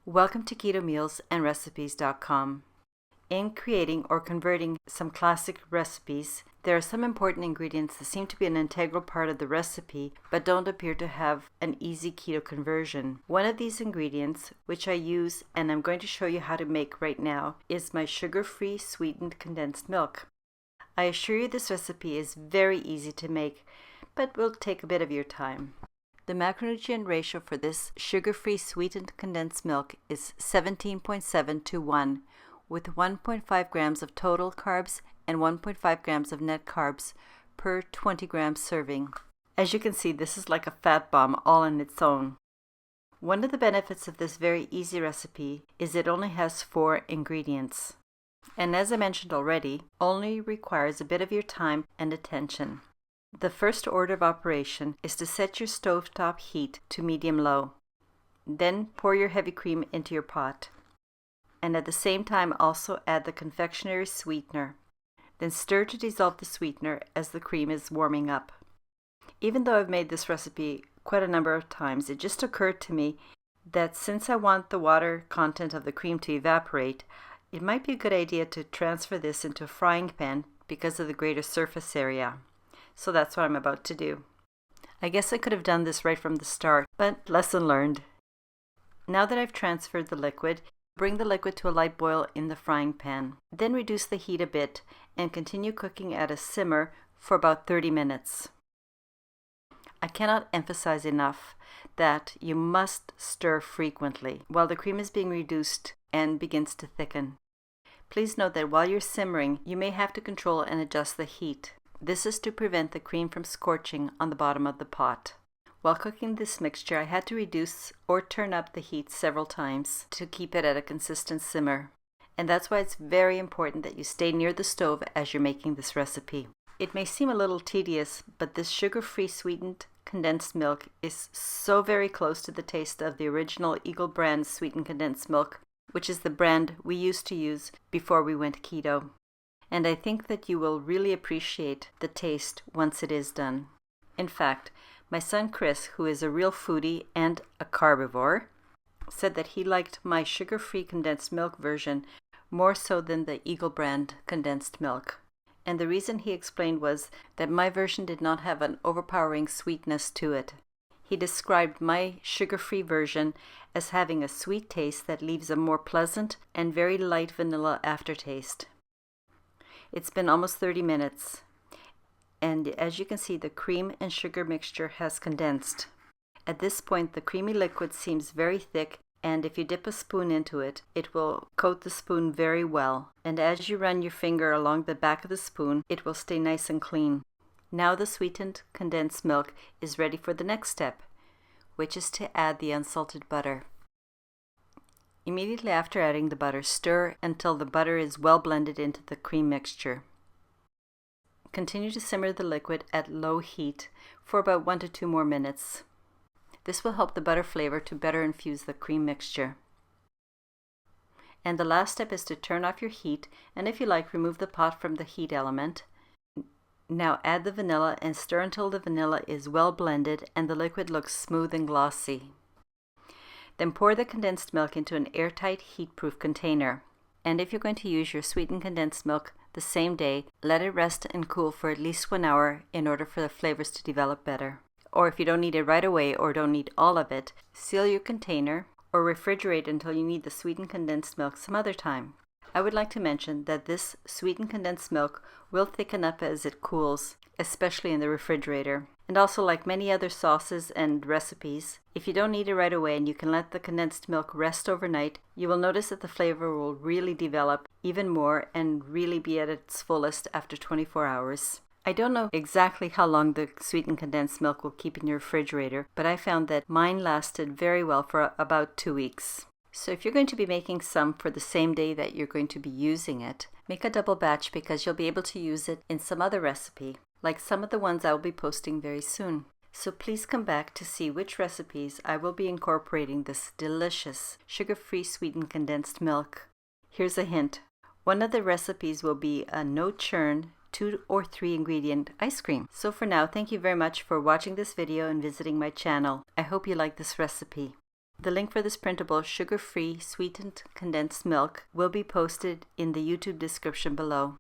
Welcome to KetoMealsAndRecipes.com. In creating or converting some classic recipes, there are some important ingredients that seem to be an integral part of the recipe but don't appear to have an easy keto conversion. One of these ingredients, which I use and I'm going to show you how to make right now, is my sugar-free sweetened condensed milk. I assure you this recipe is very easy to make, but will take a bit of your time. The macronutrient ratio for this sugar-free sweetened condensed milk is 17.7 to 1, with 1.5 grams of total carbs and 1.5 grams of net carbs per 20 grams serving. As you can see, this is like a fat bomb all on its own. One of the benefits of this very easy recipe is it only has 4 ingredients, and as I mentioned already, only requires a bit of your time and attention. The first order of operation is to set your stovetop heat to medium-low. Then pour your heavy cream into your pot. And at the same time also add the confectionery sweetener. Then stir to dissolve the sweetener as the cream is warming up. Even though I've made this recipe quite a number of times, it just occurred to me that since I want the water content of the cream to evaporate, it might be a good idea to transfer this into a frying pan because of the greater surface area. So that's what I'm about to do. I guess I could have done this right from the start, but lesson learned. Now that I've transferred the liquid, bring the liquid to a light boil in the frying pan. Then reduce the heat a bit and continue cooking at a simmer for about 30 minutes. I cannot emphasize enough that you must stir frequently while the cream is being reduced and begins to thicken. Please note that while you're simmering, you may have to control and adjust the heat. This is to prevent the cream from scorching on the bottom of the pot. While cooking this mixture, I had to reduce or turn up the heat several times to keep it at a consistent simmer. And that's why it's very important that you stay near the stove as you're making this recipe. It may seem a little tedious, but this sugar-free sweetened condensed milk is so very close to the taste of the original Eagle brand sweetened condensed milk, which is the brand we used to use before we went keto. And I think that you will really appreciate the taste once it is done. In fact, my son Chris, who is a real foodie and a carbivore, said that he liked my sugar-free condensed milk version more so than the Eagle brand condensed milk. And the reason he explained was that my version did not have an overpowering sweetness to it. He described my sugar-free version as having a sweet taste that leaves a more pleasant and very light vanilla aftertaste. It's been almost 30 minutes, and as you can see, the cream and sugar mixture has condensed. At this point, the creamy liquid seems very thick, and if you dip a spoon into it, it will coat the spoon very well. And as you run your finger along the back of the spoon, it will stay nice and clean. Now the sweetened condensed milk is ready for the next step, which is to add the unsalted butter. Immediately after adding the butter, stir until the butter is well blended into the cream mixture. Continue to simmer the liquid at low heat for about 1 to 2 more minutes. This will help the butter flavor to better infuse the cream mixture. And the last step is to turn off your heat, and if you like, remove the pot from the heat element. Now add the vanilla and stir until the vanilla is well blended and the liquid looks smooth and glossy. Then pour the condensed milk into an airtight heatproof container. And if you're going to use your sweetened condensed milk the same day, let it rest and cool for at least 1 hour in order for the flavors to develop better. Or if you don't need it right away or don't need all of it, seal your container or refrigerate until you need the sweetened condensed milk some other time. I would like to mention that this sweetened condensed milk will thicken up as it cools, especially in the refrigerator. And also, like many other sauces and recipes, if you don't need it right away and you can let the condensed milk rest overnight, you will notice that the flavor will really develop even more and really be at its fullest after 24 hours. I don't know exactly how long the sweetened condensed milk will keep in your refrigerator, but I found that mine lasted very well for about 2 weeks. So if you're going to be making some for the same day that you're going to be using it, make a double batch because you'll be able to use it in some other recipe, like some of the ones I will be posting very soon. So please come back to see which recipes I will be incorporating this delicious sugar-free sweetened condensed milk. Here's a hint. One of the recipes will be a no churn 2 or 3 ingredient ice cream. So for now, thank you very much for watching this video and visiting my channel. I hope you like this recipe. The link for this printable sugar-free sweetened condensed milk will be posted in the YouTube description below.